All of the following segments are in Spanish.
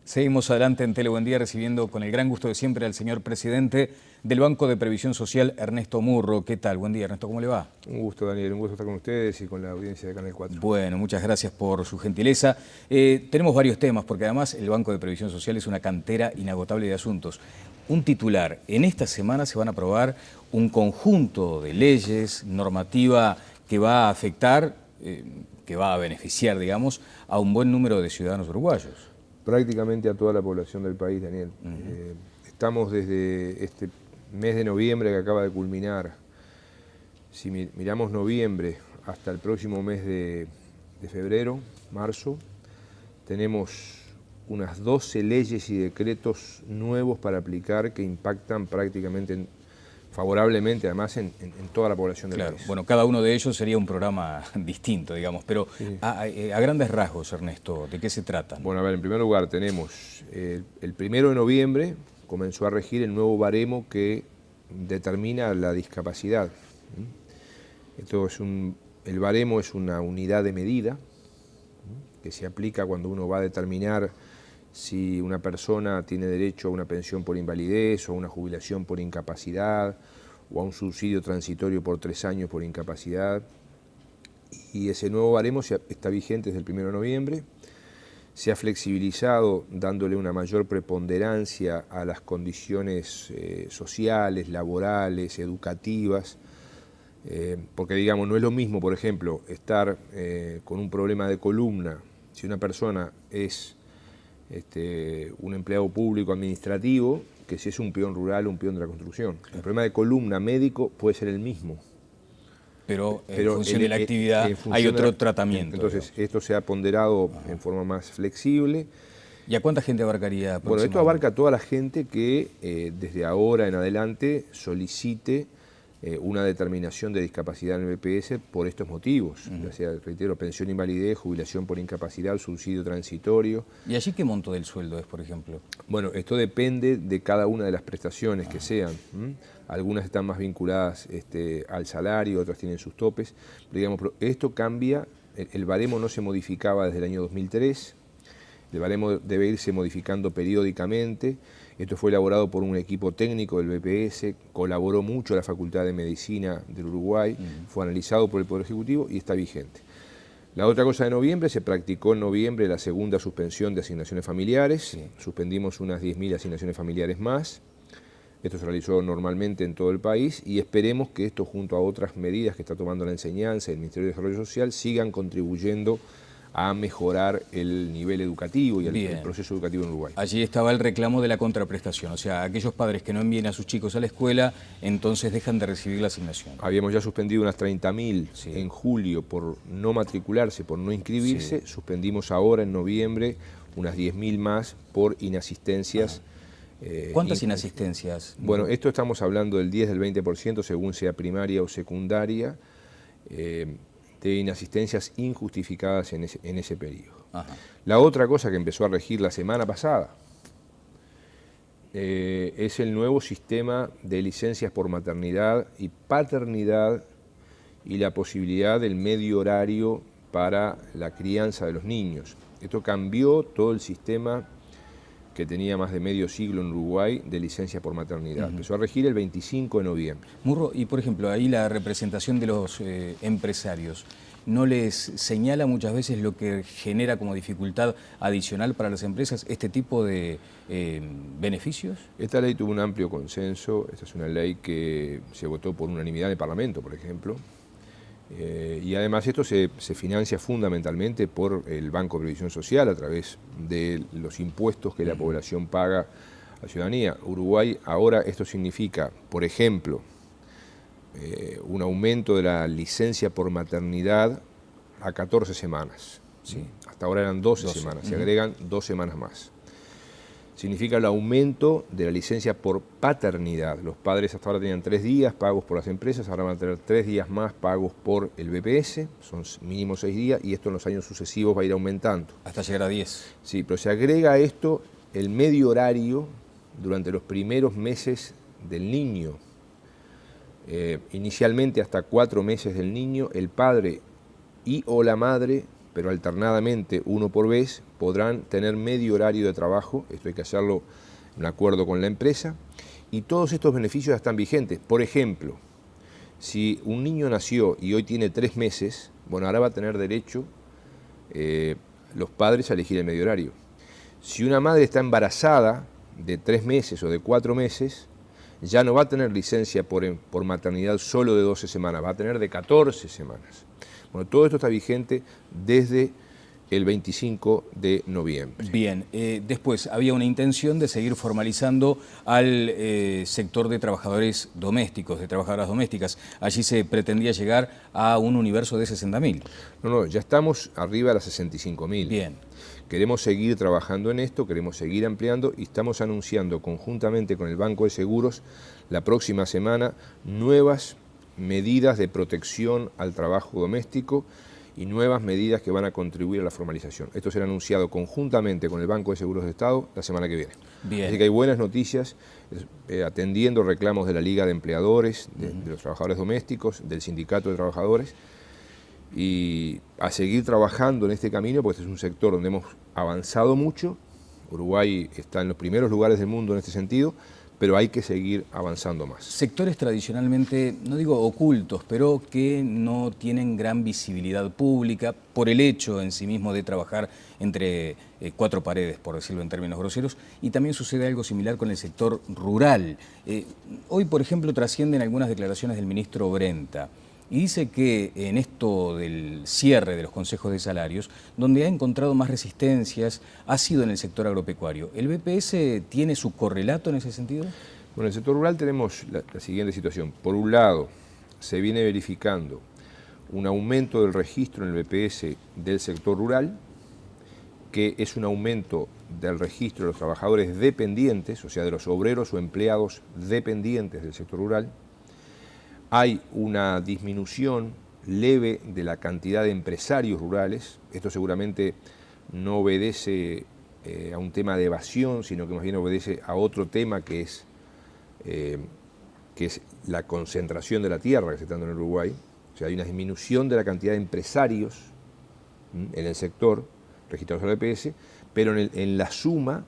Seguimos adelante en Tele Buen Día recibiendo con el gran gusto de siempre al señor presidente del Banco de Previsión Social, Ernesto Murro. ¿Qué tal? Buen día, Ernesto, ¿cómo le va? Un gusto, Daniel, un gusto estar con ustedes y con la audiencia de Canal 4. Bueno, muchas gracias por su gentileza. Tenemos varios temas porque además el Banco de Previsión Social es una cantera inagotable de asuntos. Un titular, en esta semana se van a aprobar un conjunto de leyes, normativa que va a afectar, que va a beneficiar, digamos, a un buen número de ciudadanos uruguayos. Prácticamente a toda la población del país, Daniel. Estamos desde este mes de noviembre que acaba de culminar. Si miramos noviembre hasta el próximo mes de febrero, marzo, tenemos unas 12 leyes y decretos nuevos para aplicar que impactan prácticamente favorablemente, además, en toda la población del país. Bueno, cada uno de ellos sería un programa distinto, digamos, pero sí. a grandes rasgos, Ernesto, ¿de qué se tratan? Bueno, a ver, en primer lugar tenemos el 1 de noviembre comenzó a regir el nuevo baremo que determina la discapacidad. Esto es el baremo es una unidad de medida que se aplica cuando uno va a determinar si una persona tiene derecho a una pensión por invalidez o a una jubilación por incapacidad o a un subsidio transitorio por 3 años por incapacidad. Y ese nuevo baremo está vigente desde el 1 de noviembre. Se ha flexibilizado dándole una mayor preponderancia a las condiciones sociales, laborales, educativas, porque digamos, no es lo mismo, por ejemplo, estar con un problema de columna, si una persona es un empleado público administrativo, que si es un peón rural o un peón de la construcción. El problema de columna médico puede ser el mismo. Pero en función de la actividad hay otro tratamiento. Entonces, esto se ha ponderado en forma más flexible. ¿Y a cuánta gente abarcaría? Bueno, esto abarca a toda la gente que desde ahora en adelante solicite una determinación de discapacidad en el BPS por estos motivos, ya sea, reitero, pensión invalidez, jubilación por incapacidad, subsidio transitorio. ¿Y allí qué monto del sueldo es, por ejemplo? Bueno, esto depende de cada una de las prestaciones que sean. Algunas están más vinculadas al salario, otras tienen sus topes. Pero, digamos, esto cambia, el baremo no se modificaba desde el año 2003, el baremo debe irse modificando periódicamente. Esto fue elaborado por un equipo técnico del BPS, colaboró mucho la Facultad de Medicina del Uruguay, fue analizado por el Poder Ejecutivo y está vigente. La otra cosa de noviembre, se practicó en noviembre la segunda suspensión de asignaciones familiares, suspendimos unas 10.000 asignaciones familiares más. Esto se realizó normalmente en todo el país y esperemos que esto, junto a otras medidas que está tomando la enseñanza y el Ministerio de Desarrollo Social, sigan contribuyendo a mejorar el nivel educativo y el proceso educativo en Uruguay. Allí estaba el reclamo de la contraprestación, o sea, aquellos padres que no envíen a sus chicos a la escuela, entonces dejan de recibir la asignación. Habíamos ya suspendido unas 30.000 en julio por no matricularse, por no inscribirse, suspendimos ahora en noviembre unas 10.000 más por inasistencias. ¿Cuántas inasistencias? Bueno, esto estamos hablando del 10, del 20%, según sea primaria o secundaria, de inasistencias injustificadas en ese periodo. La otra cosa que empezó a regir la semana pasada es el nuevo sistema de licencias por maternidad y paternidad y la posibilidad del medio horario para la crianza de los niños. Esto cambió todo el sistema que tenía más de medio siglo en Uruguay de licencia por maternidad. Empezó a regir el 25 de noviembre. Murro, y por ejemplo, ahí la representación de los empresarios, ¿no les señala muchas veces lo que genera como dificultad adicional para las empresas este tipo de beneficios? Esta ley tuvo un amplio consenso, esta es una ley que se votó por unanimidad en el Parlamento, por ejemplo, y además esto se financia fundamentalmente por el Banco de Previsión Social a través de los impuestos que la población paga a la ciudadanía. Uruguay ahora esto significa, por ejemplo, un aumento de la licencia por maternidad a 14 semanas. Hasta ahora eran 12 semanas, se agregan 2 semanas más. Significa el aumento de la licencia por paternidad. Los padres hasta ahora tenían 3 días pagos por las empresas, ahora van a tener 3 días más pagos por el BPS, son mínimo 6 días, y esto en los años sucesivos va a ir aumentando. Hasta llegar a 10. Sí, pero se agrega a esto el medio horario durante los primeros meses del niño. Inicialmente hasta 4 meses del niño, el padre y o la madre pero alternadamente, uno por vez, podrán tener medio horario de trabajo. Esto hay que hacerlo en acuerdo con la empresa. Y todos estos beneficios ya están vigentes. Por ejemplo, si un niño nació y hoy tiene 3 meses, bueno, ahora va a tener derecho los padres a elegir el medio horario. Si una madre está embarazada de 3 meses o de 4 meses, ya no va a tener licencia por maternidad solo de 12 semanas, va a tener de 14 semanas. Bueno, todo esto está vigente desde el 25 de noviembre. Bien, después había una intención de seguir formalizando al sector de trabajadores domésticos, de trabajadoras domésticas. Allí se pretendía llegar a un universo de 60.000. No, ya estamos arriba de las 65.000. Bien. Queremos seguir trabajando en esto, queremos seguir ampliando y estamos anunciando conjuntamente con el Banco de Seguros la próxima semana nuevas medidas de protección al trabajo doméstico y nuevas medidas que van a contribuir a la formalización. Esto será anunciado conjuntamente con el Banco de Seguros de Estado la semana que viene. Bien. Así que hay buenas noticias, atendiendo reclamos de la Liga de Empleadores, de los trabajadores domésticos, del Sindicato de Trabajadores, y a seguir trabajando en este camino, porque este es un sector donde hemos avanzado mucho. Uruguay está en los primeros lugares del mundo en este sentido, pero hay que seguir avanzando más. Sectores tradicionalmente, no digo ocultos, pero que no tienen gran visibilidad pública por el hecho en sí mismo de trabajar entre 4 paredes, por decirlo en términos groseros, y también sucede algo similar con el sector rural. Hoy, por ejemplo, trascienden algunas declaraciones del ministro Brenta, y dice que en esto del cierre de los consejos de salarios, donde ha encontrado más resistencias, ha sido en el sector agropecuario. ¿El BPS tiene su correlato en ese sentido? Bueno, en el sector rural tenemos la siguiente situación. Por un lado, se viene verificando un aumento del registro en el BPS del sector rural, que es un aumento del registro de los trabajadores dependientes, o sea, de los obreros o empleados dependientes del sector rural. Hay una disminución leve de la cantidad de empresarios rurales. Esto seguramente no obedece a un tema de evasión, sino que más bien obedece a otro tema que es la concentración de la tierra que se está dando en Uruguay. O sea, hay una disminución de la cantidad de empresarios en el sector registrados en el BPS, pero en la suma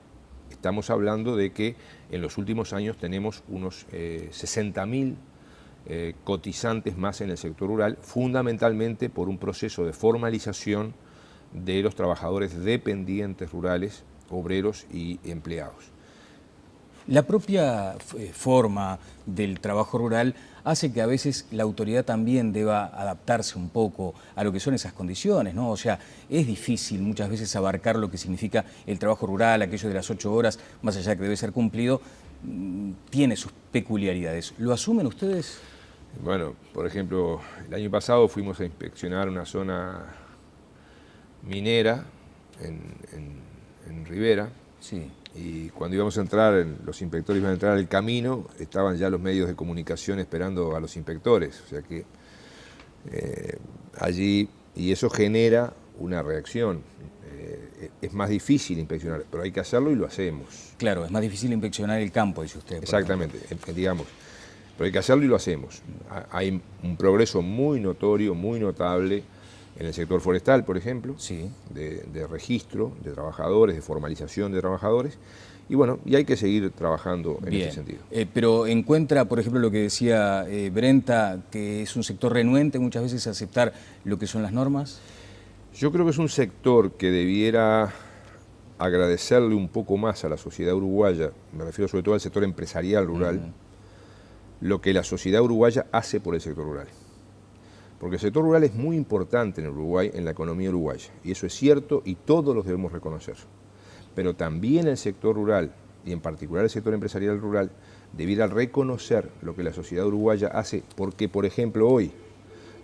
estamos hablando de que en los últimos años tenemos unos 60.000 cotizantes más en el sector rural, fundamentalmente por un proceso de formalización de los trabajadores dependientes rurales, obreros y empleados. La propia forma del trabajo rural hace que a veces la autoridad también deba adaptarse un poco a lo que son esas condiciones, ¿no? O sea, es difícil muchas veces abarcar lo que significa el trabajo rural, aquello de las 8 horas, más allá de que debe ser cumplido, tiene sus peculiaridades. ¿Lo asumen ustedes? Bueno, por ejemplo, el año pasado fuimos a inspeccionar una zona minera en Rivera. Sí. Y cuando íbamos a entrar, los inspectores iban a entrar al camino, estaban ya los medios de comunicación esperando a los inspectores. O sea que allí, y eso genera una reacción. Es más difícil inspeccionar, pero hay que hacerlo y lo hacemos. Claro, es más difícil inspeccionar el campo, dice usted. Exactamente, digamos. Pero hay que hacerlo y lo hacemos. Hay un progreso muy notorio, muy notable en el sector forestal, por ejemplo, sí, de registro de trabajadores, de formalización de trabajadores, y bueno, y hay que seguir trabajando en este sentido. Pero encuentra, por ejemplo, lo que decía Brenta, que es un sector renuente muchas veces a aceptar lo que son las normas. Yo creo que es un sector que debiera agradecerle un poco más a la sociedad uruguaya, me refiero sobre todo al sector empresarial rural, lo que la sociedad uruguaya hace por el sector rural. Porque el sector rural es muy importante en Uruguay, en la economía uruguaya, y eso es cierto y todos los debemos reconocer. Pero también el sector rural, y en particular el sector empresarial rural, debiera reconocer lo que la sociedad uruguaya hace, porque, por ejemplo, hoy,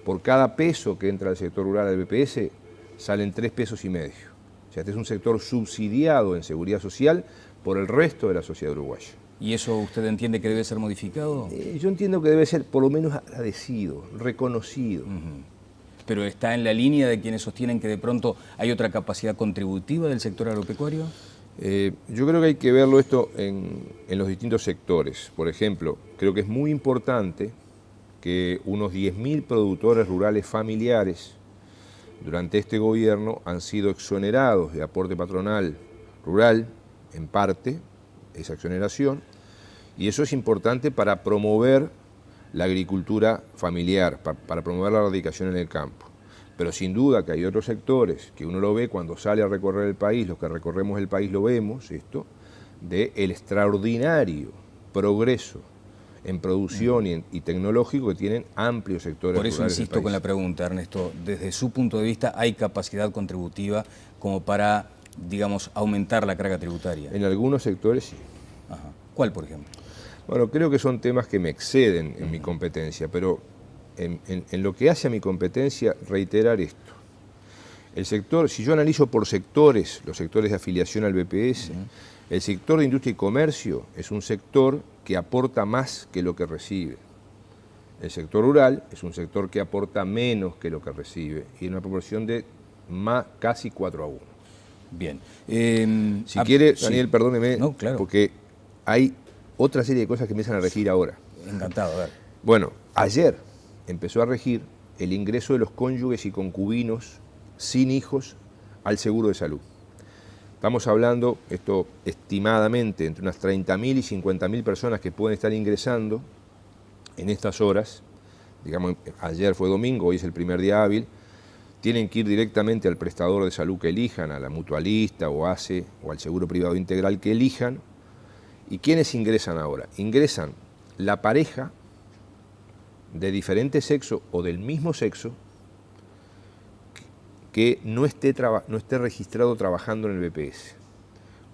por cada peso que entra al sector rural al BPS, salen 3,5 pesos. O sea, este es un sector subsidiado en seguridad social por el resto de la sociedad uruguaya. ¿Y eso usted entiende que debe ser modificado? Yo entiendo que debe ser por lo menos agradecido, reconocido. ¿Pero está en la línea de quienes sostienen que de pronto hay otra capacidad contributiva del sector agropecuario? Yo creo que hay que verlo esto en los distintos sectores. Por ejemplo, creo que es muy importante que unos 10.000 productores rurales familiares durante este gobierno han sido exonerados de aporte patronal rural, en parte, esa exoneración, y eso es importante para promover la agricultura familiar, para promover la erradicación en el campo. Pero sin duda que hay otros sectores que uno lo ve cuando sale a recorrer el país, los que recorremos el país lo vemos, esto, del extraordinario progreso en producción y tecnológico que tienen amplios sectores. Por eso insisto con la pregunta, Ernesto, desde su punto de vista, ¿hay capacidad contributiva como para, digamos, aumentar la carga tributaria? En algunos sectores sí. Ajá. ¿Cuál, por ejemplo? Bueno, creo que son temas que me exceden en mi competencia, pero en lo que hace a mi competencia, reiterar esto. El sector, si yo analizo por sectores, los sectores de afiliación al BPS, el sector de industria y comercio es un sector que aporta más que lo que recibe. El sector rural es un sector que aporta menos que lo que recibe, y en una proporción de casi 4-1. Bien. Si quiere, sí. Daniel, perdóneme, No, claro. porque hay otra serie de cosas que empiezan a regir ahora. Encantado, a ver. Bueno, ayer empezó a regir el ingreso de los cónyuges y concubinos sin hijos al seguro de salud. Estamos hablando, esto estimadamente, entre unas 30.000 y 50.000 personas que pueden estar ingresando en estas horas. Digamos, ayer fue domingo, hoy es el primer día hábil. Tienen que ir directamente al prestador de salud que elijan, a la mutualista o ACE o al seguro privado integral que elijan. ¿Y quiénes ingresan ahora? Ingresan la pareja de diferente sexo o del mismo sexo que no esté registrado trabajando en el BPS.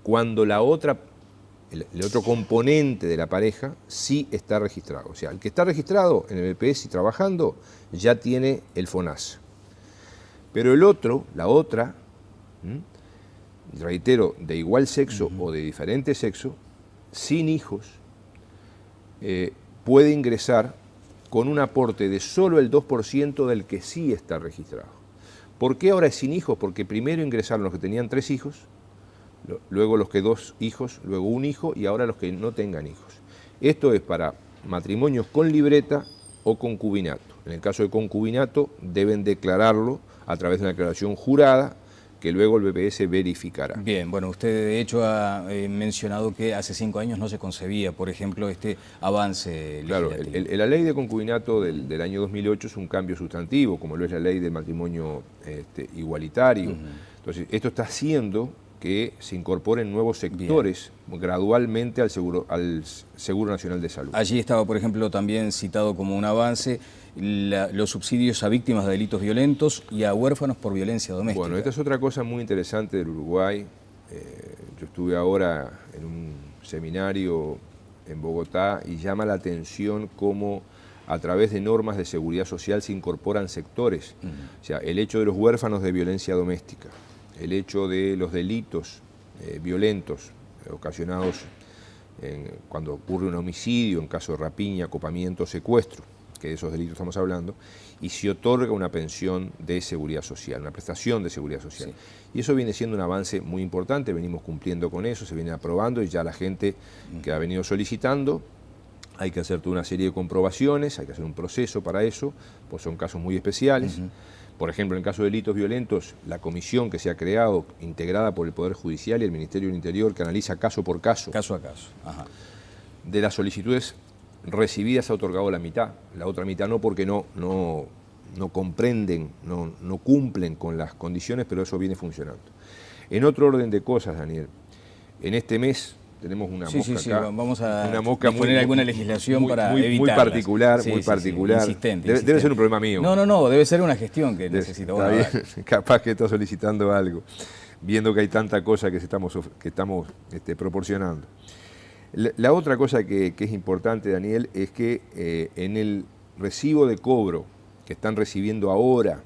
Cuando el otro componente de la pareja sí está registrado. O sea, el que está registrado en el BPS y trabajando ya tiene el FONASA. Pero el otro, la otra, reitero, de igual sexo o de diferente sexo, sin hijos, puede ingresar con un aporte de solo el 2% del que sí está registrado. ¿Por qué ahora es sin hijos? Porque primero ingresaron los que tenían 3 hijos, luego los que 2 hijos, luego 1 hijo y ahora los que no tengan hijos. Esto es para matrimonios con libreta o concubinato. En el caso de concubinato deben declararlo a través de una declaración jurada que luego el BPS verificará. Bien, bueno, usted de hecho ha mencionado que hace 5 años no se concebía, por ejemplo, este avance legislativo. Claro, la ley de concubinato del año 2008 es un cambio sustantivo, como lo es la ley del matrimonio igualitario. Entonces, esto está haciendo que se incorporen nuevos sectores gradualmente al Seguro Nacional de Salud. Allí estaba, por ejemplo, también citado como un avance los subsidios a víctimas de delitos violentos y a huérfanos por violencia doméstica. Bueno, esta es otra cosa muy interesante del Uruguay. Yo estuve ahora en un seminario en Bogotá y llama la atención cómo a través de normas de seguridad social se incorporan sectores. O sea, el hecho de los huérfanos de violencia doméstica, el hecho de los delitos violentos ocasionados cuando ocurre un homicidio, en caso de rapiña, acopamiento, secuestro, que de esos delitos estamos hablando, y se otorga una pensión de seguridad social, una prestación de seguridad social. Sí. Y eso viene siendo un avance muy importante, venimos cumpliendo con eso, se viene aprobando y ya la gente que ha venido solicitando, hay que hacer toda una serie de comprobaciones, hay que hacer un proceso para eso, pues son casos muy especiales. Por ejemplo, en el caso de delitos violentos, la comisión que se ha creado, integrada por el Poder Judicial y el Ministerio del Interior, que analiza caso por caso. Caso a caso. Ajá. De las solicitudes recibidas ha otorgado la mitad, la otra mitad no, porque no comprenden, no cumplen con las condiciones, pero eso viene funcionando. En otro orden de cosas, Daniel, en este mes tenemos una mosca acá. Vamos a una mosca poner alguna legislación para evitarlas. Muy particular. Insistente. Debe ser un problema mío. No, debe ser una gestión que necesito. Está bien, capaz que está solicitando algo, viendo que hay tanta cosa que estamos proporcionando. La otra cosa que es importante, Daniel, es que en el recibo de cobro que están recibiendo ahora,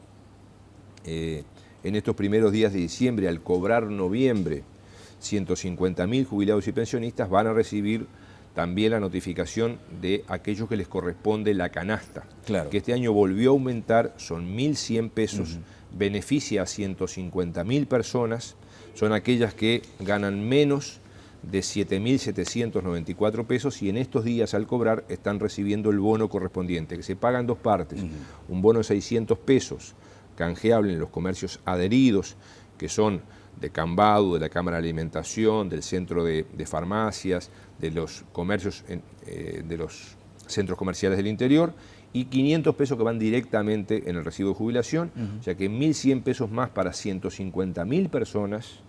en estos primeros días de diciembre, al cobrar noviembre, 150.000 jubilados y pensionistas van a recibir también la notificación de aquellos que les corresponde la canasta, claro, que este año volvió a aumentar, son 1.100 pesos, beneficia a 150.000 personas, son aquellas que ganan menos de 7.794 pesos y en estos días al cobrar están recibiendo el bono correspondiente, que se paga en 2 partes, un bono de 600 pesos canjeable en los comercios adheridos, que son de Cambadu, de la Cámara de Alimentación, del Centro de Farmacias, de los comercios, de los centros comerciales del interior, y 500 pesos que van directamente en el recibo de jubilación, o sea que 1.100 pesos más para 150.000 personas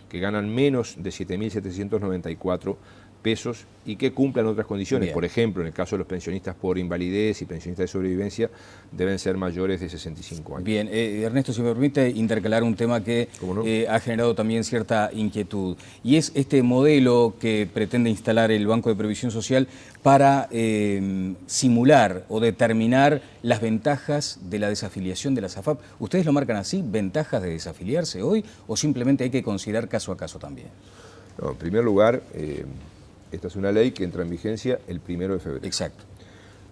que ganan menos de 7.794 pesos y que cumplan otras condiciones. Bien. Por ejemplo, en el caso de los pensionistas por invalidez y pensionistas de sobrevivencia, deben ser mayores de 65 años. Bien, Ernesto, si me permite intercalar un tema que ¿Cómo no? ha generado también cierta inquietud, y es este modelo que pretende instalar el Banco de Previsión Social para simular o determinar las ventajas de la desafiliación de las AFAP. ¿Ustedes lo marcan así, ventajas de desafiliarse hoy, o simplemente hay que considerar caso a caso también? No, en primer lugar, esta es una ley que entra en vigencia el 1 de febrero. Exacto.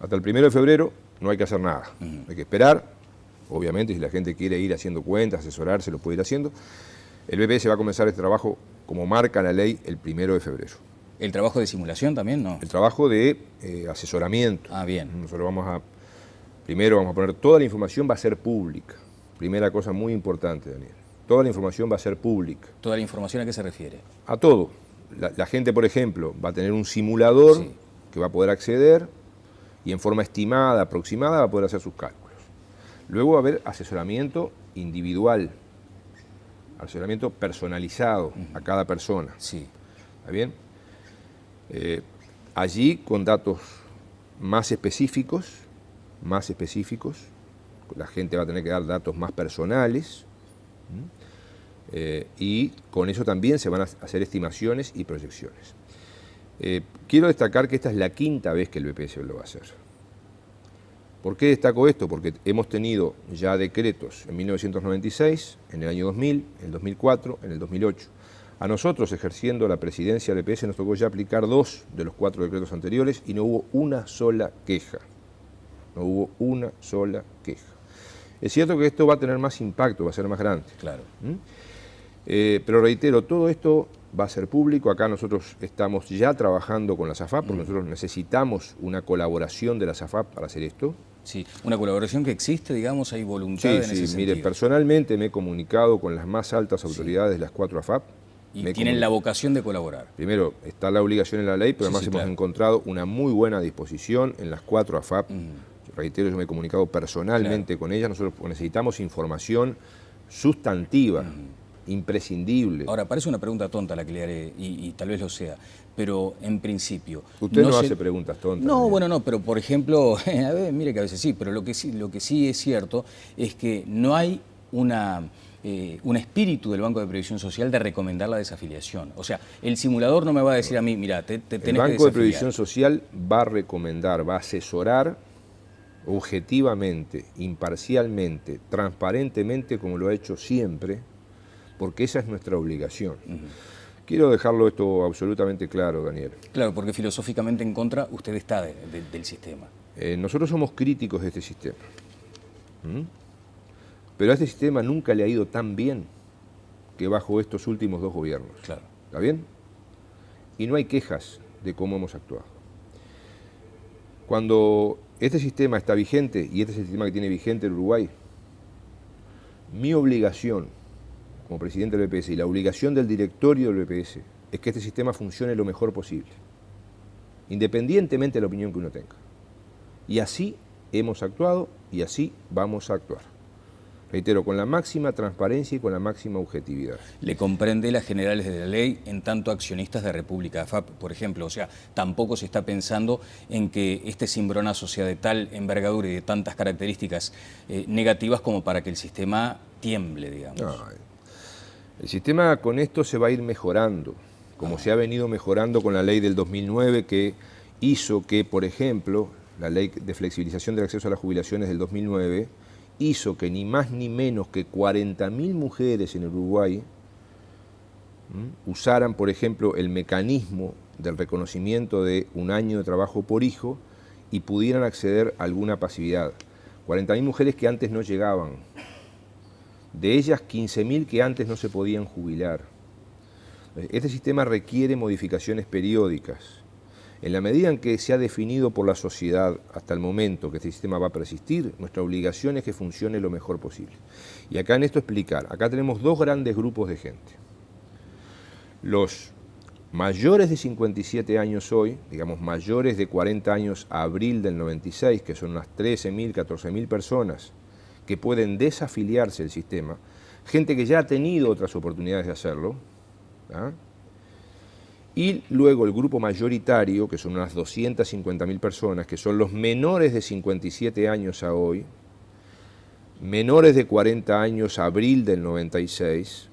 Hasta el 1 de febrero no hay que hacer nada. Hay que esperar. Obviamente, si la gente quiere ir haciendo cuentas, asesorarse, lo puede ir haciendo. El BPS va a comenzar este trabajo, como marca la ley, el 1 de febrero. ¿El trabajo de simulación también, no? El trabajo de asesoramiento. Ah, bien. Nosotros primero vamos a poner toda la información, va a ser pública. Primera cosa muy importante, Daniel. Toda la información va a ser pública. ¿Toda la información a qué se refiere? A todo. La gente, por ejemplo, va a tener un simulador Sí. que va a poder acceder y en forma estimada, aproximada, va a poder hacer sus cálculos. Luego va a haber asesoramiento individual, asesoramiento personalizado a cada persona. Sí. ¿Está bien? Allí con datos más específicos, la gente va a tener que dar datos más personales. Y con eso también se van a hacer estimaciones y proyecciones. Quiero destacar que esta es la quinta vez que el BPS lo va a hacer. ¿Por qué destaco esto? Porque hemos tenido ya decretos en 1996, en el año 2000, en el 2004, en el 2008. A nosotros, ejerciendo la presidencia del BPS, nos tocó ya aplicar 2 de los 4 decretos anteriores y no hubo una sola queja. No hubo una sola queja. Es cierto que esto va a tener más impacto, va a ser más grande. Claro. Pero reitero, todo esto va a ser público. Acá nosotros estamos ya trabajando con las AFAP, porque nosotros necesitamos una colaboración de las AFAP para hacer esto. Sí, una colaboración que existe, digamos, hay voluntad en ese Sí, sentido. mire, personalmente me he comunicado con las más altas autoridades de las 4 AFAP. Y tienen la vocación de colaborar. Primero, está la obligación en la ley, pero además hemos encontrado una muy buena disposición en las 4 AFAP. Reitero, yo me he comunicado personalmente con ellas. Nosotros necesitamos información sustantiva, imprescindible. Ahora, parece una pregunta tonta la que le haré, y tal vez lo sea, pero en principio... Usted no hace preguntas tontas. No, bueno, no, pero por ejemplo, a ver, mire que a veces sí, pero lo que sí es cierto es que no hay un espíritu del Banco de Previsión Social de recomendar la desafiliación. O sea, el simulador no me va a decir a mí, mira, tenés que desafiliar. El Banco de Previsión Social va a recomendar, va a asesorar objetivamente, imparcialmente, transparentemente, como lo ha hecho siempre, porque esa es nuestra obligación. Quiero dejarlo esto absolutamente claro, Daniel. Claro, porque filosóficamente en contra usted está del sistema. Nosotros somos críticos de este sistema. Pero a este sistema nunca le ha ido tan bien que bajo estos últimos 2 gobiernos. Claro. ¿Está bien? Y no hay quejas de cómo hemos actuado. Cuando este sistema está vigente, y este es el sistema que tiene vigente en Uruguay, mi obligación como presidente del BPS y la obligación del directorio del BPS es que este sistema funcione lo mejor posible, independientemente de la opinión que uno tenga. Y así hemos actuado y así vamos a actuar. Reitero, con la máxima transparencia y con la máxima objetividad. Le comprende las generales de la ley en tanto accionistas de República AFAP, por ejemplo. O sea, tampoco se está pensando en que este cimbronazo sea de tal envergadura y de tantas características negativas como para que el sistema tiemble, digamos. No, el sistema con esto se va a ir mejorando, como se ha venido mejorando con la ley del 2009 que hizo que, por ejemplo, la ley de flexibilización del acceso a las jubilaciones del 2009 hizo que ni más ni menos que 40.000 mujeres en Uruguay usaran, por ejemplo, el mecanismo del reconocimiento de un año de trabajo por hijo y pudieran acceder a alguna pasividad. 40.000 mujeres que antes no llegaban. De ellas, 15.000 que antes no se podían jubilar. Este sistema requiere modificaciones periódicas. En la medida en que se ha definido por la sociedad hasta el momento que este sistema va a persistir, nuestra obligación es que funcione lo mejor posible. Y acá en esto explicar, acá tenemos dos grandes grupos de gente. Los mayores de 57 años hoy, digamos mayores de 40 años a abril del 96, que son unas 13.000, 14.000 personas que pueden desafiliarse del sistema, gente que ya ha tenido otras oportunidades de hacerlo, ¿ah? Y luego el grupo mayoritario, que son unas 250.000 personas, que son los menores de 57 años a hoy, menores de 40 años a abril del 96,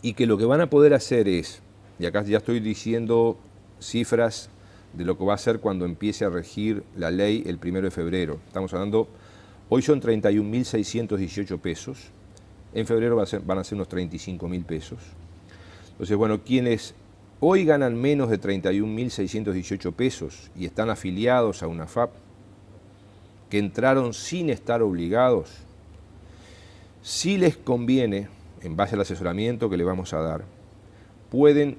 y que lo que van a poder hacer es, y acá ya estoy diciendo cifras de lo que va a ser cuando empiece a regir la ley el 1 de febrero. Estamos hablando, hoy son 31.618 pesos, en febrero van a ser unos 35.000 pesos. Entonces, bueno, quienes hoy ganan menos de 31.618 pesos y están afiliados a una FAP, que entraron sin estar obligados, si les conviene, en base al asesoramiento que le vamos a dar, pueden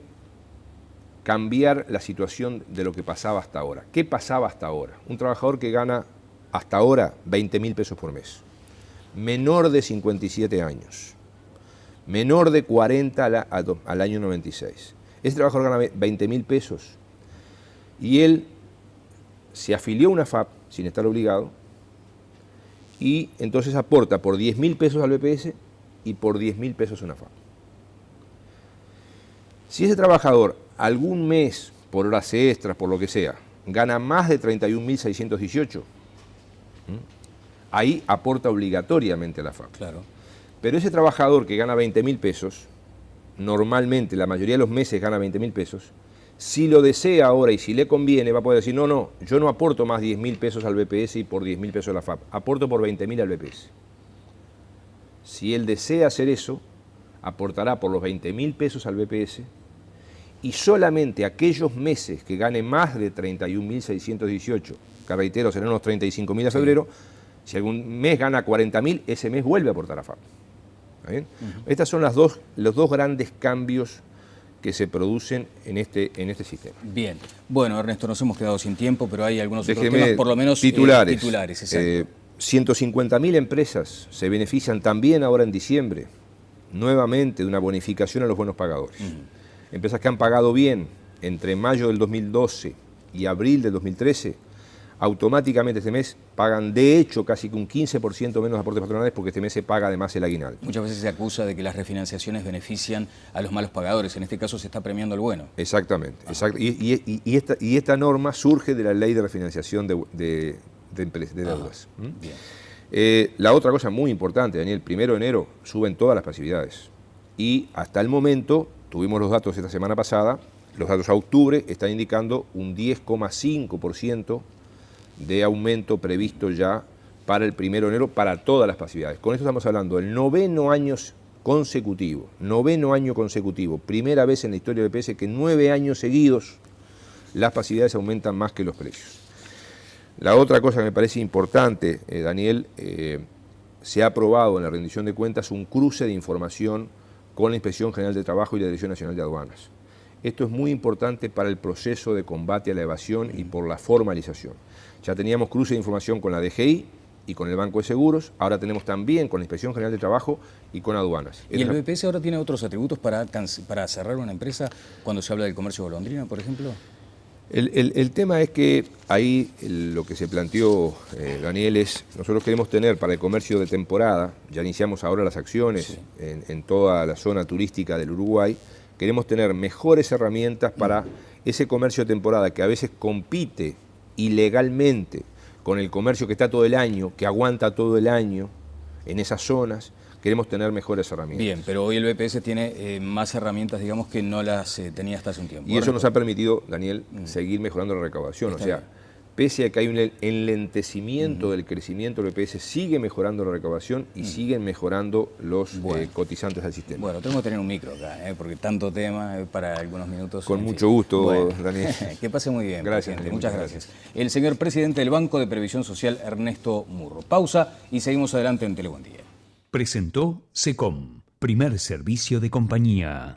cambiar la situación de lo que pasaba hasta ahora. ¿Qué pasaba hasta ahora? Un trabajador que gana hasta ahora 20.000 pesos por mes, menor de 57 años, menor de 40 al año 96. Ese trabajador gana 20.000 pesos y él se afilió a una FAP sin estar obligado y entonces aporta por 10.000 pesos al BPS y por 10.000 pesos a una FAP. Si ese trabajador algún mes, por horas extras, por lo que sea, gana más de 31.618, ahí aporta obligatoriamente a la FAP. Claro. Pero ese trabajador que gana 20.000 pesos, normalmente la mayoría de los meses gana 20.000 pesos, si lo desea ahora y si le conviene, va a poder decir, no, yo no aporto más 10.000 pesos al BPS y por 10.000 pesos a la FAP, aporto por 20.000 al BPS. Si él desea hacer eso, aportará por los 20.000 pesos al BPS y solamente aquellos meses que gane más de 31.618, que reitero serán unos 35.000 a febrero, si algún mes gana 40.000, ese mes vuelve a aportar a FAP. ¿Está bien? Estos son los dos grandes cambios que se producen en este sistema. Bien. Bueno, Ernesto, nos hemos quedado sin tiempo, pero hay algunos otros Déjeme temas, por lo menos titulares. Exacto. 150.000 empresas se benefician también ahora en diciembre, nuevamente, de una bonificación a los buenos pagadores. Empresas que han pagado bien entre mayo del 2012 y abril del 2013, automáticamente este mes pagan de hecho casi que un 15% menos de aportes patronales porque este mes se paga además el aguinaldo. Muchas veces se acusa de que las refinanciaciones benefician a los malos pagadores, en este caso se está premiando al bueno. Exactamente, y esta norma surge de la ley de refinanciación de deudas. Bien. La otra cosa muy importante, Daniel, 1 de enero suben todas las pasividades y hasta el momento, tuvimos los datos esta semana pasada, los datos a octubre están indicando un 10,5% de aumento previsto ya para el 1 de enero para todas las pasividades. Con esto estamos hablando del noveno año consecutivo, primera vez en la historia del BPS que 9 años seguidos las pasividades aumentan más que los precios. La otra cosa que me parece importante, Daniel, se ha aprobado en la rendición de cuentas un cruce de información con la Inspección General de Trabajo y la Dirección Nacional de Aduanas. Esto es muy importante para el proceso de combate a la evasión y por la formalización. Ya teníamos cruce de información con la DGI y con el Banco de Seguros, ahora tenemos también con la Inspección General de Trabajo y con Aduanas. ¿Y el BPS ahora tiene otros atributos para cerrar una empresa cuando se habla del comercio golondrina, por ejemplo? El tema es que ahí lo que se planteó, Daniel, es nosotros queremos tener para el comercio de temporada, ya iniciamos ahora las acciones en toda la zona turística del Uruguay, queremos tener mejores herramientas para ese comercio de temporada que a veces compite ilegalmente con el comercio que está todo el año, que aguanta todo el año en esas zonas. Queremos tener mejores herramientas. Bien, pero hoy el BPS tiene más herramientas, digamos, que no las tenía hasta hace un tiempo. Y eso nos ha permitido, Daniel, seguir mejorando la recaudación. O sea, pese a que hay un enlentecimiento del crecimiento, el BPS sigue mejorando la recaudación y siguen mejorando los cotizantes al sistema. Bueno, tenemos que tener un micro acá, porque tanto tema para algunos minutos. Con mucho gusto, Daniel. Que pase muy bien. Gracias. Presidente. Muchas gracias. El señor presidente del Banco de Previsión Social, Ernesto Murro. Pausa y seguimos adelante en Tele Buen Día. Presentó SECOM, primer servicio de compañía.